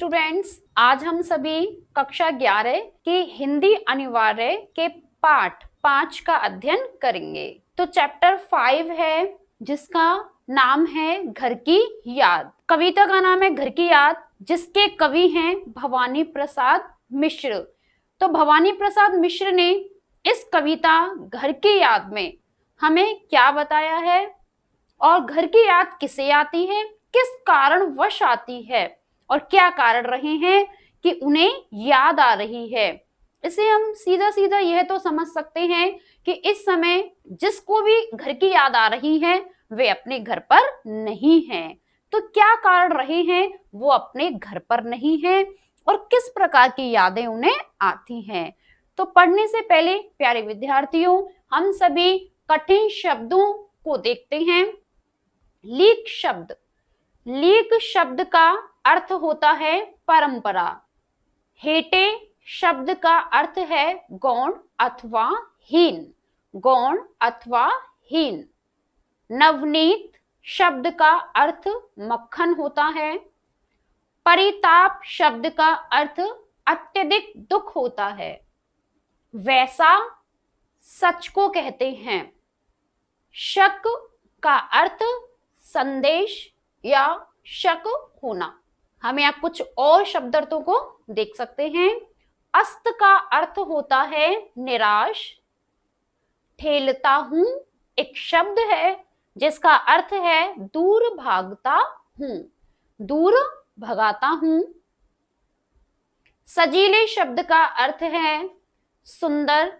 Students, आज हम सभी कक्षा 11 की हिंदी अनिवार्य के पाठ 5 का अध्ययन करेंगे। तो चैप्टर 5 है जिसका नाम है घर की याद। कविता का नाम है घर की याद, जिसके कवि हैं भवानी प्रसाद मिश्र। तो भवानी प्रसाद मिश्र ने इस कविता घर की याद में हमें क्या बताया है और घर की याद किसे आती है, किस कारणवश आती है और क्या कारण रहे हैं कि उन्हें याद आ रही है। इसे हम सीधा सीधा यह तो समझ सकते हैं कि इस समय जिसको भी घर की याद आ रही है वे अपने घर पर नहीं हैं। तो क्या कारण रहे हैं वो अपने घर पर नहीं हैं और किस प्रकार की यादें उन्हें आती हैं। तो पढ़ने से पहले प्यारे विद्यार्थियों, हम सभी कठिन शब्दों को देखते हैं। लीक शब्द, लीक शब्द का अर्थ होता है परंपरा। हेटे शब्द का अर्थ है गौण अथवा हीन, गौण अथवा हीन। नवनीत शब्द का अर्थ मक्खन होता है। परिताप शब्द का अर्थ अत्यधिक दुख होता है। वैसा सच को कहते हैं। शक का अर्थ संदेश या शक होना। हम यहाँ कुछ और शब्दार्थों को देख सकते हैं। अस्त का अर्थ होता है निराश। ठेलता हूं एक शब्द है जिसका अर्थ है दूर भागता हूं, दूर भगाता हूं। सजीले शब्द का अर्थ है सुंदर।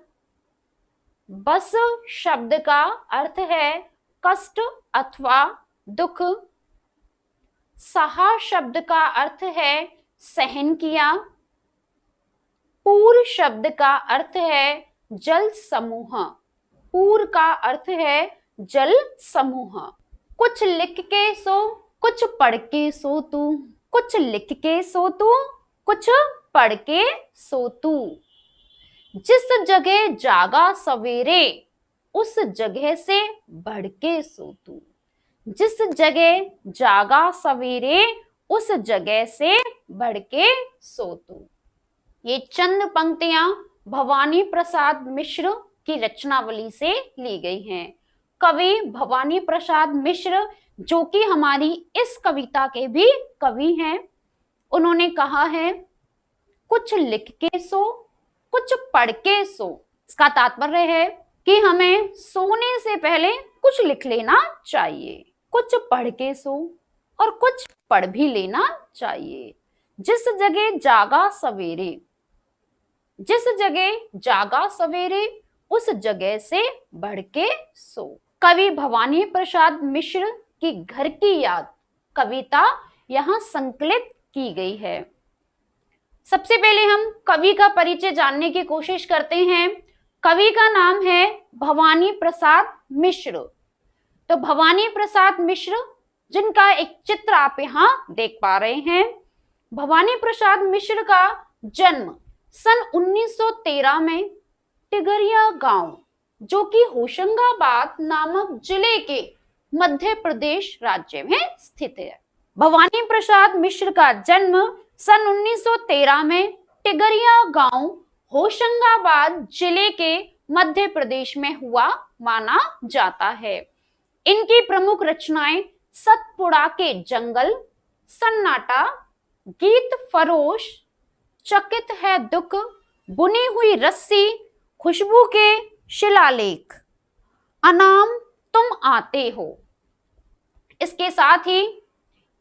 बस शब्द का अर्थ है कष्ट अथवा दुख। सहा शब्द का अर्थ है सहन किया। पूर शब्द का अर्थ है जल समूह, पूर का अर्थ है जल समूह। कुछ लिख के सो कुछ पढ़ के सो तू, कुछ लिख के सो तू कुछ पढ़ के सो तू। जिस जगह जागा सवेरे उस जगह से बढ़ के सो तू, जिस जगह जागा सवेरे उस जगह से बढ़ के सो तू। ये चंद पंक्तियां भवानी प्रसाद मिश्र की रचनावली से ली गई हैं। कवि भवानी प्रसाद मिश्र, जो कि हमारी इस कविता के भी कवि हैं, उन्होंने कहा है कुछ लिख के सो कुछ पढ़ के सो। इसका तात्पर्य है कि हमें सोने से पहले कुछ लिख लेना चाहिए, कुछ पढ़ के सो और कुछ पढ़ भी लेना चाहिए। जिस जगह जागा सवेरे, जिस जगह जागा सवेरे उस जगह से बढ़ के सो। कवि भवानी प्रसाद मिश्र की घर की याद कविता यहाँ संकलित की गई है। सबसे पहले हम कवि का परिचय जानने की कोशिश करते हैं। कवि का नाम है भवानी प्रसाद मिश्र। तो भवानी प्रसाद मिश्र, जिनका एक चित्र आप यहाँ देख पा रहे हैं। भवानी प्रसाद मिश्र का जन्म सन 1913 में टिगरिया गांव, जो कि होशंगाबाद नामक जिले के मध्य प्रदेश राज्य में स्थित है। भवानी प्रसाद मिश्र का जन्म सन 1913 में टिगरिया गांव, होशंगाबाद जिले के मध्य प्रदेश में हुआ माना जाता है। इनकी प्रमुख रचनाएं सतपुड़ा के जंगल, सन्नाटा, गीत फरोश, चकित है दुख, बुनी हुई रस्सी, खुशबू के शिलालेख, अनाम तुम आते हो। इसके साथ ही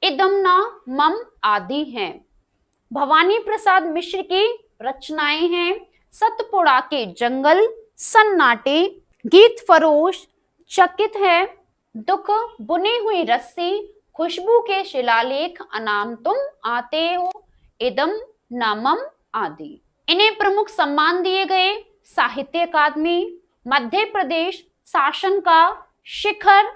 इदमना मम आदि हैं। भवानी प्रसाद मिश्र की रचनाएं हैं सतपुड़ा के जंगल, सन्नाटे, गीत फरोश, चकित है दुख, बुनी हुई रस्सी, खुशबू के शिलालेख, अनाम तुम आते हो, इदम नामम आदि। इन्हें प्रमुख सम्मान दिए गए साहित्य अकादमी, मध्य प्रदेश शासन का शिखर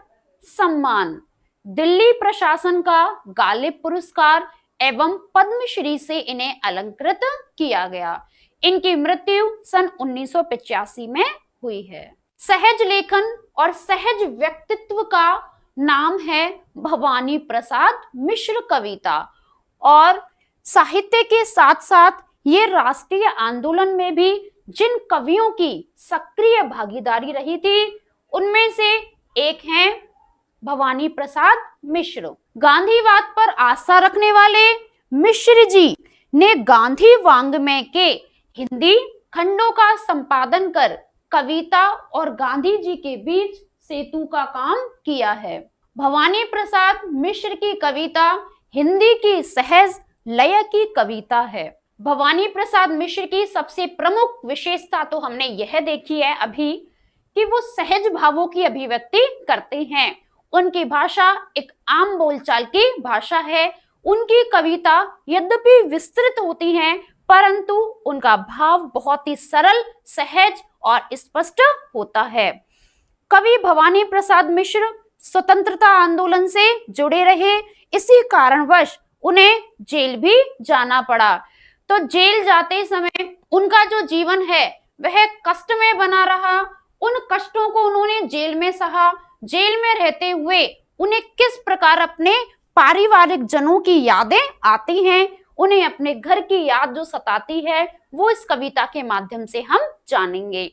सम्मान, दिल्ली प्रशासन का गालिब पुरस्कार एवं पद्मश्री से इन्हें अलंकृत किया गया। इनकी मृत्यु सन 1985 में हुई है। सहज लेखन और सहज व्यक्तित्व का नाम है भवानी प्रसाद मिश्र कविता, और साहित्य के साथ साथ ये राष्ट्रीय आंदोलन में भी जिन कवियों की सक्रिय भागीदारी रही थी उनमें से एक हैं भवानी प्रसाद मिश्र। गांधीवाद पर आस्था रखने वाले मिश्र जी ने गांधी वाङ्मय के हिंदी खंडों का संपादन कर कविता और गांधी जी के बीच सेतु का काम किया है। भवानी प्रसाद मिश्र की कविता हिंदी की सहज लय की कविता है। भवानी प्रसाद मिश्र की सबसे प्रमुख विशेषता तो हमने यह देखी है अभी कि वो सहज भावों की अभिव्यक्ति करते हैं। उनकी भाषा एक आम बोलचाल की भाषा है। उनकी कविता यद्यपि विस्तृत होती हैं परंतु उनका भाव बहुत ही सरल, सहज और स्पष्ट होता है। कवि भवानी प्रसाद मिश्र स्वतंत्रता आंदोलन से जुड़े रहे, इसी कारणवश उन्हें जेल भी जाना पड़ा। तो जेल जाते समय उनका जो जीवन है वह कष्ट में बना रहा। उन कष्टों को उन्होंने जेल में सहा। जेल में रहते हुए उन्हें किस प्रकार अपने पारिवारिक जनों की यादें आती हैं, उन्हें अपने घर की याद जो सताती है वो इस कविता के माध्यम से हम जानेंगे।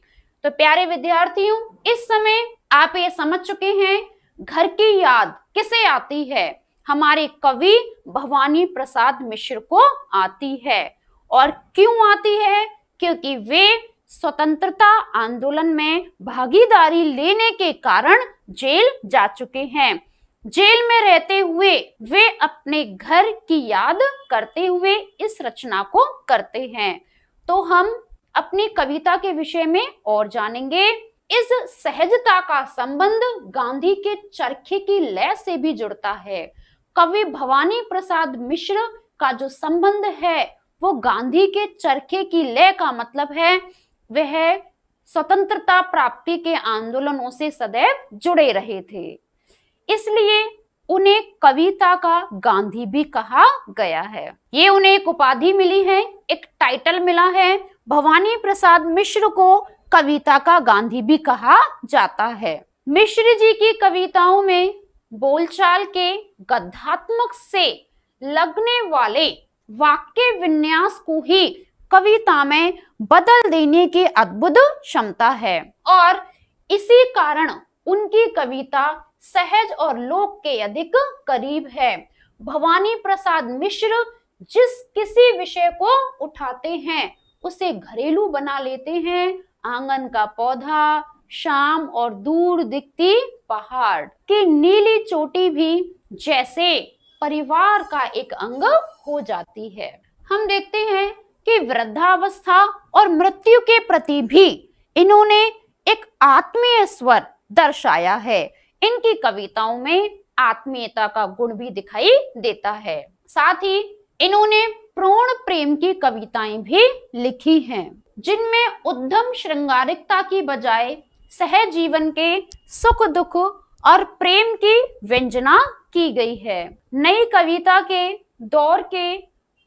तो प्यारे विद्यार्थियों, इस समय आप ये समझ चुके हैं घर की याद किसे आती है। हमारे कवि भवानी प्रसाद मिश्र को आती है। और क्यों आती है? क्योंकि वे स्वतंत्रता आंदोलन में भागीदारी लेने के कारण जेल जा चुके हैं। जेल में रहते हुए वे अपने घर की याद करते हुए इस रचना को करते हैं। तो हम अपनी कविता के विषय में और जानेंगे। इस सहजता का संबंध गांधी के चरखे की लय से भी जुड़ता है। कवि भवानी प्रसाद मिश्र का जो संबंध है वो गांधी के चरखे की लय का मतलब है वह स्वतंत्रता प्राप्ति के आंदोलनों से सदैव जुड़े रहे थे। इसलिए उन्हें कविता का गांधी भी कहा गया है। ये उन्हें एक उपाधि मिली है, एक टाइटल मिला है। भवानी प्रसाद मिश्र को कविता का गांधी भी कहा जाता है। मिश्र जी की कविताओं में बोलचाल के गद्यात्मक से लगने वाले वाक्य विन्यास को ही कविता में बदल देने की अद्भुत क्षमता है और इसी कारण उनकी कविता सहज और लोक के अधिक करीब है। भवानी प्रसाद मिश्र जिस किसी विषय को उठाते हैं उसे घरेलू बना लेते हैं। आंगन का पौधा, शाम और दूर दिखती पहाड़ की नीली चोटी भी जैसे परिवार का एक अंग हो जाती है। हम देखते हैं कि वृद्धावस्था और मृत्यु के प्रति भी इन्होंने एक आत्मीय स्वर दर्शाया है। इनकी कविताओं में आत्मीयता का गुण भी दिखाई देता है। साथ ही इन्होंने पूर्ण प्रेम की कविताएं भी लिखी हैं जिनमें उद्यम श्रृंगारिकता की बजाय सहज जीवन के सुख दुख और प्रेम की व्यंजना की गई है। नई कविता के दौर के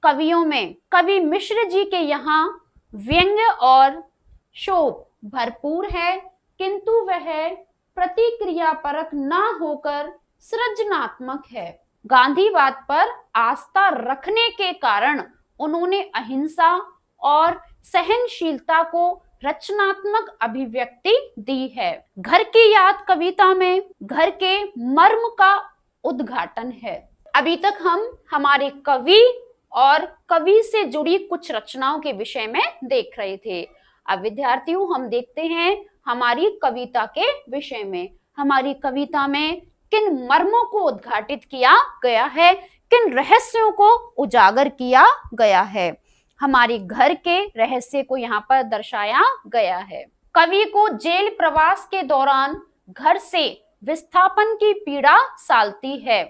कवियों में कवि मिश्र जी के यहाँ व्यंग्य और शोक भरपूर है किंतु वह प्रतिक्रियापरक न होकर सृजनात्मक है। गांधीवाद पर आस्था रखने के कारण उन्होंने अहिंसा और सहनशीलता को रचनात्मक अभिव्यक्ति दी है। घर की याद कविता में घर के मर्म का उद्घाटन है। अभी तक हम हमारे कवि और कवि से जुड़ी कुछ रचनाओं के विषय में देख रहे थे। अब विद्यार्थियों हम देखते हैं हमारी कविता के विषय में। हमारी कविता में किन मर्मों को उद्घाटित किया गया है, किन रहस्यों को उजागर किया गया है। हमारे घर के रहस्य को यहाँ पर दर्शाया गया है। कवि को जेल प्रवास के दौरान घर से विस्थापन की पीड़ा सालती है।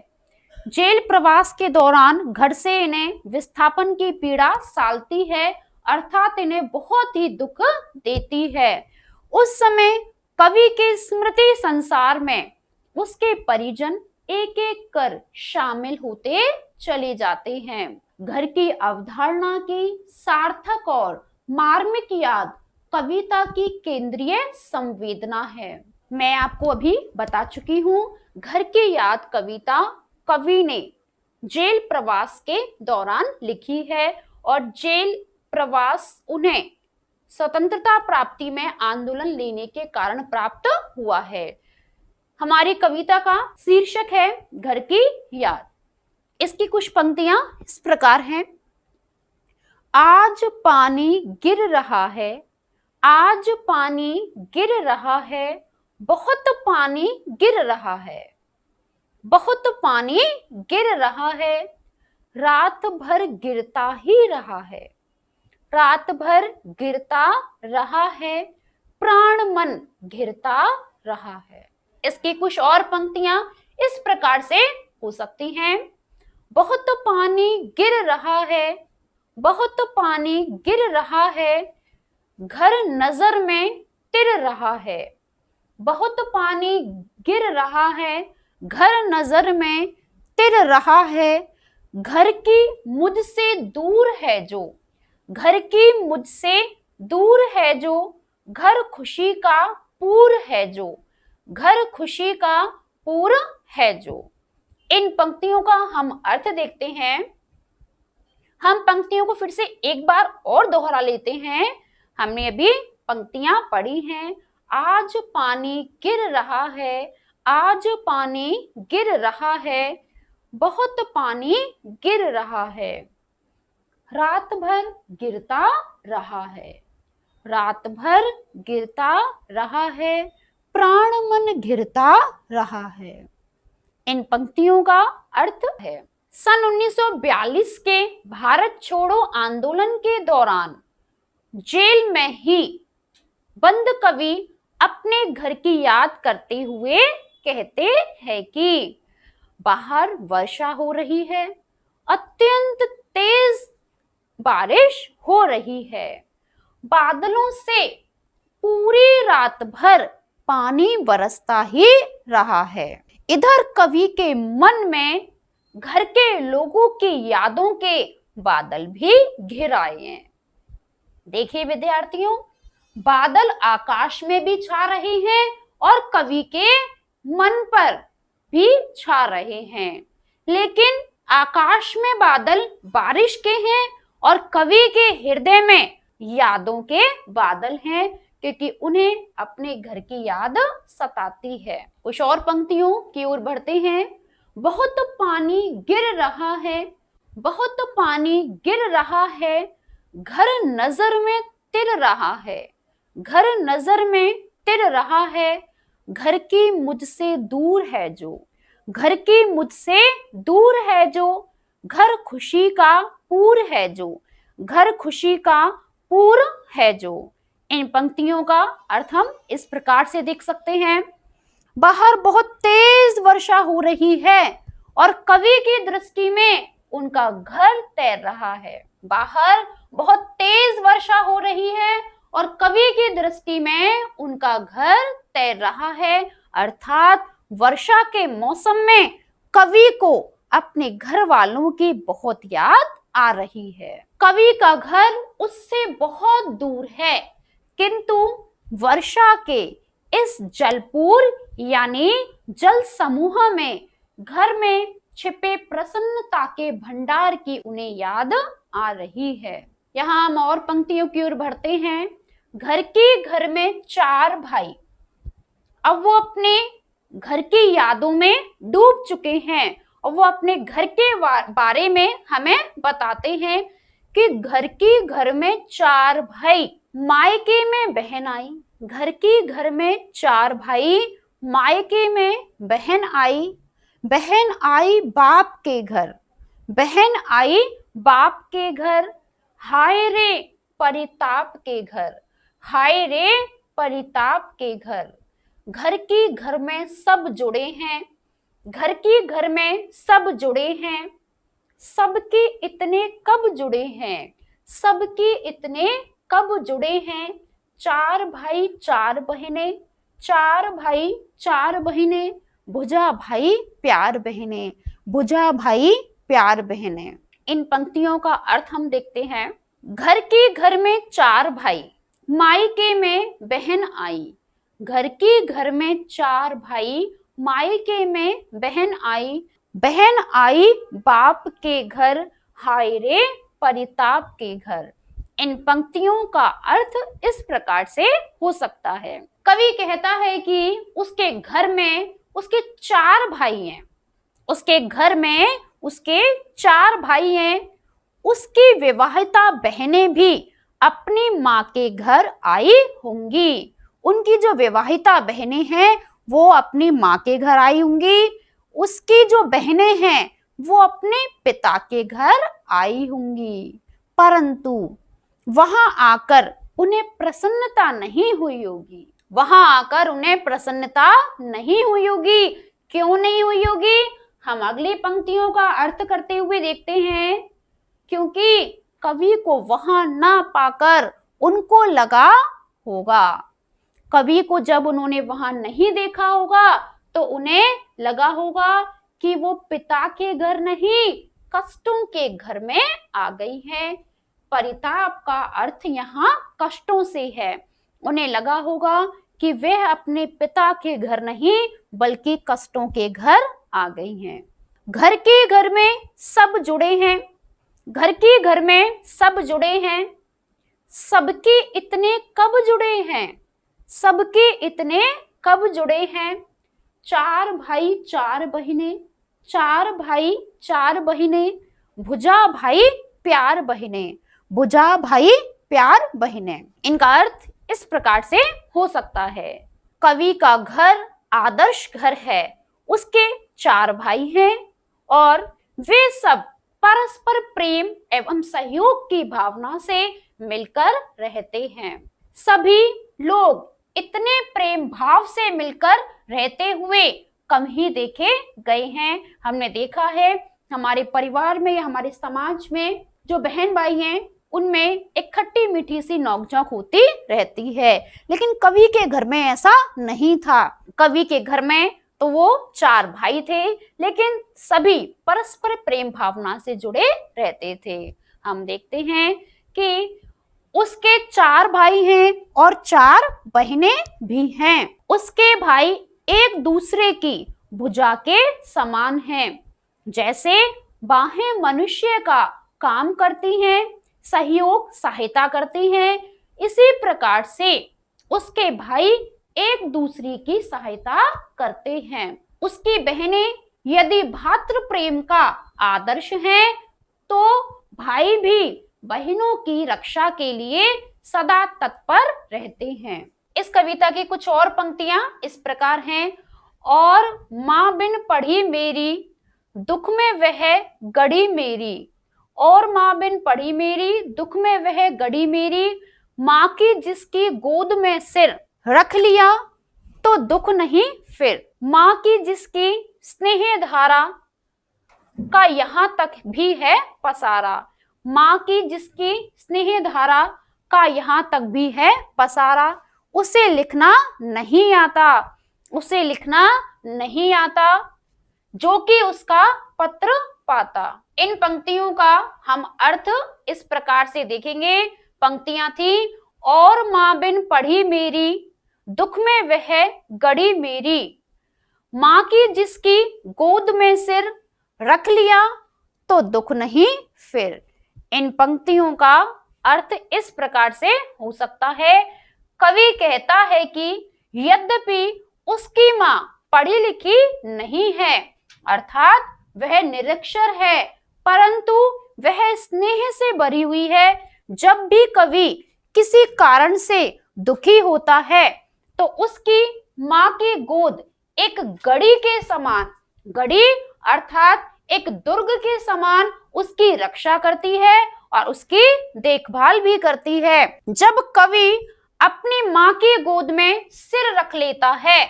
जेल प्रवास के दौरान घर से इन्हें विस्थापन की पीड़ा सालती है अर्थात इन्हें बहुत ही दुख देती है। उस समय कवि के स्मृति संसार में उसके परिजन एक एक कर शामिल होते चले जाते हैं। घर की अवधारणा की सार्थक और मार्मिक याद कविता की केंद्रीय संवेदना है। मैं आपको अभी बता चुकी हूँ घर की याद कविता कवि ने जेल प्रवास के दौरान लिखी है और जेल प्रवास उन्हें स्वतंत्रता प्राप्ति में आंदोलन लेने के कारण प्राप्त हुआ है। हमारी कविता का शीर्षक है घर की याद। इसकी कुछ पंक्तियां इस प्रकार हैं। आज पानी गिर रहा है, आज पानी गिर रहा है, बहुत पानी गिर रहा है, बहुत पानी गिर रहा है, रात भर गिरता ही रहा है, रात भर गिरता रहा है, प्राण मन घिरता रहा है। इसकी कुछ और पंक्तियां इस प्रकार से हो सकती हैं। बहुत पानी गिर रहा है, बहुत पानी गिर रहा है, घर नजर में तिर रहा है, बहुत पानी गिर रहा है, घर नजर में तिर रहा है, घर की मुझसे दूर है जो, घर की मुझसे दूर है जो, घर खुशी का पूर है जो, घर खुशी का पूर है जो। इन पंक्तियों का हम अर्थ देखते हैं। हम पंक्तियों को फिर से एक बार और दोहरा लेते हैं। हमने अभी पंक्तियां पढ़ी हैं। आज पानी गिर रहा है, आज पानी गिर रहा है, बहुत पानी गिर रहा है, रात भर गिरता रहा है, रात भर गिरता रहा है, प्राण मन घिरता रहा है। इन पंक्तियों का अर्थ है सन 1942 के भारत छोड़ो आंदोलन के दौरान जेल में ही बंद कवि अपने घर की याद करते हुए कहते हैं कि बाहर वर्षा हो रही है, अत्यंत तेज बारिश हो रही है, बादलों से पूरी रात भर पानी बरसता ही रहा है। इधर कवि के मन में घर के लोगों की यादों के बादल भी घिर आए हैं। देखिए विद्यार्थियों, बादल आकाश में भी छा रहे हैं और कवि के मन पर भी छा रहे हैं, लेकिन आकाश में बादल बारिश के हैं और कवि के हृदय में यादों के बादल हैं, क्योंकि उन्हें अपने घर की याद सताती है। कुछ और पंक्तियों की ओर बढ़ते हैं। बहुत पानी गिर रहा है, बहुत पानी गिर रहा है, घर नजर में तिर रहा है, घर नजर में तिर रहा है, घर की मुझसे दूर है जो, घर की मुझसे दूर है जो, घर खुशी का पूर है जो, घर खुशी का पूर है जो। इन पंक्तियों का अर्थ हम इस प्रकार से देख सकते हैं। बाहर बहुत तेज वर्षा हो रही है और कवि की दृष्टि में उनका घर तैर रहा है। बाहर बहुत तेज वर्षा हो रही है और कवि की दृष्टि में उनका घर तैर रहा है, अर्थात वर्षा के मौसम में कवि को अपने घर वालों की बहुत याद आ रही है। कवि का घर उससे बहुत दूर है, किंतु वर्षा के इस जलपूर यानी जल समूह में घर में छिपे प्रसन्नता के भंडार की उन्हें याद आ रही है। यहाँ हम और पंक्तियों की ओर बढ़ते हैं। घर के घर में चार भाई, अब वो अपने घर की यादों में डूब चुके हैं और वो अपने घर के बारे में हमें बताते हैं कि घर की घर में चार भाई, मायके में बहन आई। घर की घर में चार भाई, मायके में बहन आई, बहन आई बाप के घर, बहन आई बाप के घर, हाय रे परिताप के घर, हाय रे परिताप के घर। घर की घर में सब जुड़े हैं, घर की घर में सब जुड़े हैं, सबके इतने कब जुड़े हैं, सबके इतने कब जुड़े हैं, चार भाई चार बहनें, चार भाई चार बहनें, भुजा भाई प्यार बहनें, भुजा भाई प्यार बहनें। इन पंक्तियों का अर्थ हम देखते हैं। घर के घर में चार भाई, मायके में बहन आई। घर के घर में चार भाई, मायके में बहन आई, बहन आई बाप के घर, हाय रे परिताप के घर। इन पंक्तियों का अर्थ इस प्रकार से हो सकता है। कवि कहता है कि उसके घर में उसके 4 भाई हैं, उसके घर में उसके 4 भाई हैं। उसकी विवाहिता बहनें भी अपनी माँ के घर आई होंगी। उनकी जो विवाहिता बहनें हैं वो अपनी माँ के घर आई होंगी। उसकी जो बहनें हैं वो अपने पिता के घर आई होंगी, परंतु वहां आकर उन्हें प्रसन्नता नहीं हुई होगी। वहां आकर उन्हें प्रसन्नता नहीं हुई होगी। क्यों नहीं हुई होगी? हम अगली पंक्तियों का अर्थ करते हुए देखते हैं। क्योंकि कवि को वहां ना पाकर उनको लगा होगा, कवि को जब उन्होंने वहां नहीं देखा होगा तो उन्हें लगा होगा कि वो पिता के घर नहीं, कष्टों के घर में आ गई हैं। परिताप का अर्थ यहाँ कष्टों से है। उन्हें लगा होगा कि वह अपने पिता के घर नहीं बल्कि कष्टों के घर आ गई हैं। घर के घर में सब जुड़े हैं, घर के घर में सब जुड़े हैं। सबके इतने कब जुड़े हैं? सबके इतने कब जुड़े हैं? 4 भाई 4 बहिनें, 4 भाई 4 बहिनें, भुजा भाई प्यार बहिनें, भुजा भाई प्यार बहिनें। इनका अर्थ इस प्रकार से हो सकता है। कवि का घर आदर्श घर है। उसके 4 भाई हैं और वे सब परस्पर प्रेम एवं सहयोग की भावना से मिलकर रहते हैं। सभी लोग इतने प्रेम भाव से मिलकर रहते हुए कम ही देखे गए हैं। हमने देखा है हमारे परिवार में या हमारे समाज में जो बहन भाई हैं उनमें एक खट्टी मीठी सी नोकझोंक होती रहती है, लेकिन कवि के घर में ऐसा नहीं था। कवि के घर में तो वो 4 भाई थे, लेकिन सभी परस्पर प्रेम भावना से जुड़े रहते थे। हम देखते हैं कि उसके 4 भाई हैं और 4 बहनें भी हैं। उसके भाई एक दूसरे की भुजा के समान हैं। जैसे बाहें मनुष्य का काम करती हैं, सहयोग सहायता करती हैं, इसी प्रकार से उसके भाई एक दूसरे की सहायता करते हैं। उसकी बहनें यदि भातृ प्रेम का आदर्श हैं, तो भाई भी बहनों की रक्षा के लिए सदा तत्पर रहते हैं। इस कविता की कुछ और पंक्तियां इस प्रकार हैं। और माँ बिन पढ़ी मेरी, दुख में वह गड़ी मेरी। और माँ बिन पढ़ी मेरी, दुख में वह गड़ी मेरी। माँ की जिसकी गोद में सिर रख लिया तो दुख नहीं फिर। माँ की जिसकी स्नेह धारा का यहाँ तक भी है पसारा। माँ की जिसकी स्नेह धारा का यहाँ तक भी है पसारा। उसे लिखना नहीं आता, उसे लिखना नहीं आता, जो कि उसका पत्र पाता। इन पंक्तियों का हम अर्थ इस प्रकार से देखेंगे। पंक्तियां थी, और माँ बिन पढ़ी मेरी, दुख में वह गड़ी मेरी। माँ की जिसकी गोद में सिर रख लिया तो दुख नहीं फिर। इन पंक्तियों का अर्थ इस प्रकार से हो सकता है। कवि कहता है कि यद्यपि उसकी माँ पढ़ी लिखी नहीं है, अर्थात वह निरक्षर है, परंतु वह स्नेह से भरी हुई है। जब भी कवि किसी कारण से दुखी होता है तो उसकी माँ की गोद एक गड़ी के समान, गड़ी अर्थात एक दुर्ग के समान उसकी रक्षा करती है और उसकी देखभाल भी करती है। जब कवि अपनी माँ की गोद में सिर रख लेता है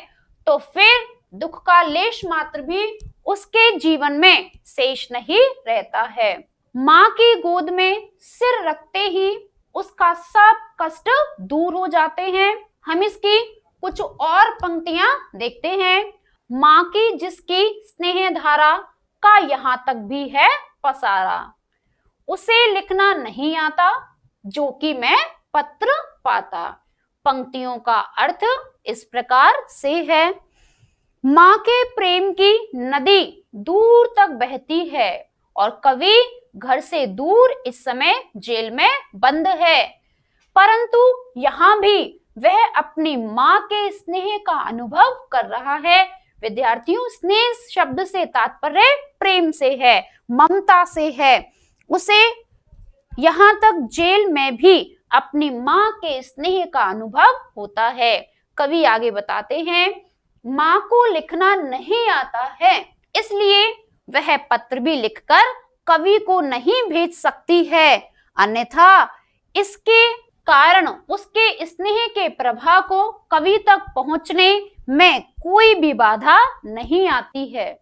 तो फिर दुख का लेश मात्र भी उसके जीवन में शेष नहीं रहता है। माँ की गोद में सिर रखते ही उसका सब कष्ट दूर हो जाते हैं। हम इसकी कुछ और पंक्तियां देखते हैं। माँ की जिसकी स्नेह धारा का यहाँ तक भी है पसारा। उसे लिखना नहीं आता, जो कि मैं पत्र पाता। पंक्तियों का अर्थ इस प्रकार से है। माँ के प्रेम की नदी दूर तक बहती है और कवि घर से दूर इस समय जेल में बंद है, परंतु यहाँ भी वह अपनी माँ के स्नेह का अनुभव कर रहा है। विद्यार्थियों, स्नेह शब्द से तात्पर्य प्रेम से है, ममता से है। उसे यहाँ तक जेल में भी अपनी माँ के स्नेह का अनुभव होता है। कवि आगे बताते हैं, माँ को लिखना नहीं आता है, इसलिए वह पत्र भी लिखकर कवि को नहीं भेज सकती है, अन्यथा इसके कारण उसके स्नेह के प्रभाव को कवि तक पहुंचने में कोई भी बाधा नहीं आती है।